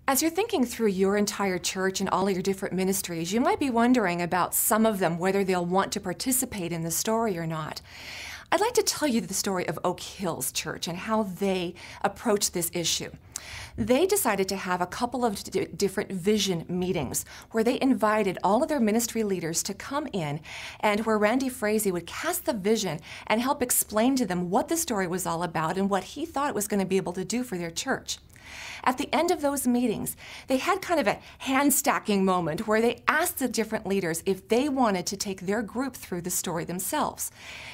As you're thinking through your entire church and all of your different ministries, you might be wondering about some of them, whether they'll want to participate in the story or not. I'd like to tell you the story of Oak Hills Church and how they approached this issue. They decided to have a couple of different vision meetings where they invited all of their ministry leaders to come in, and where Randy Frazee would cast the vision and help explain to them what the story was all about and what he thought it was going to be able to do for their church. At the end of those meetings, they had kind of a hand-stacking moment where they asked the different leaders if they wanted to take their group through the story themselves.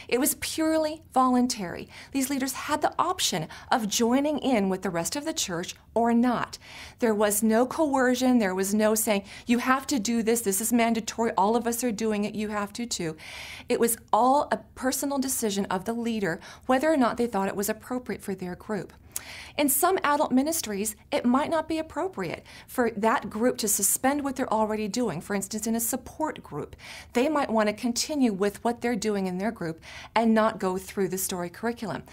It was purely voluntary. These leaders had the option of joining in with the rest of the church or not. There was no coercion. There was no saying, you have to do this. This is mandatory. All of us are doing it. You have to too. It was all a personal decision of the leader whether or not they thought it was appropriate for their group. In some adult ministries, it might not be appropriate for that group to suspend what they're already doing. For instance, in a support group, they might want to continue with what they're doing in their group and not go through the story curriculum.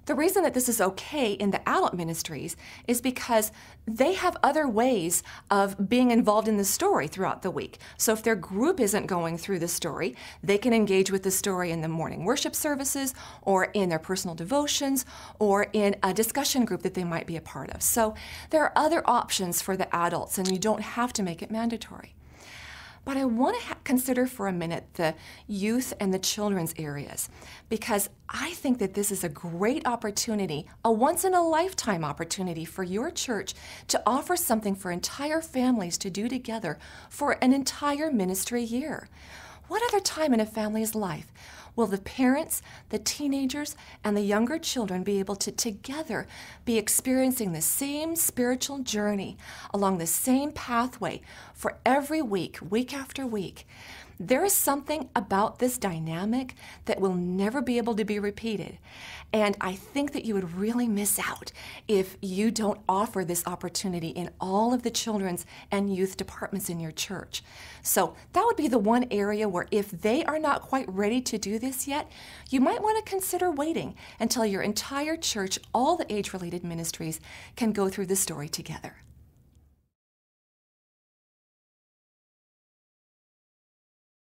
The reason that this is okay in the adult ministries is because they have other ways of being involved in the story throughout the week. So if their group isn't going through the story, they can engage with the story in the morning worship services or in their personal devotions or in a discussion group that they might be a part of. So there are other options for the adults, and you don't have to make it mandatory. But I want to consider for a minute the youth and the children's areas, because I think that this is a great opportunity, a once-in-a-lifetime opportunity for your church to offer something for entire families to do together for an entire ministry year. What other time in a family's life will the parents, the teenagers, and the younger children be able to together be experiencing the same spiritual journey along the same pathway for every week, week after week? There is something about this dynamic that will never be able to be repeated. And I think that you would really miss out if you don't offer this opportunity in all of the children's and youth departments in your church. So that would be the one area where if they are not quite ready to do this yet, you might want to consider waiting until your entire church, all the age-related ministries, can go through the story together.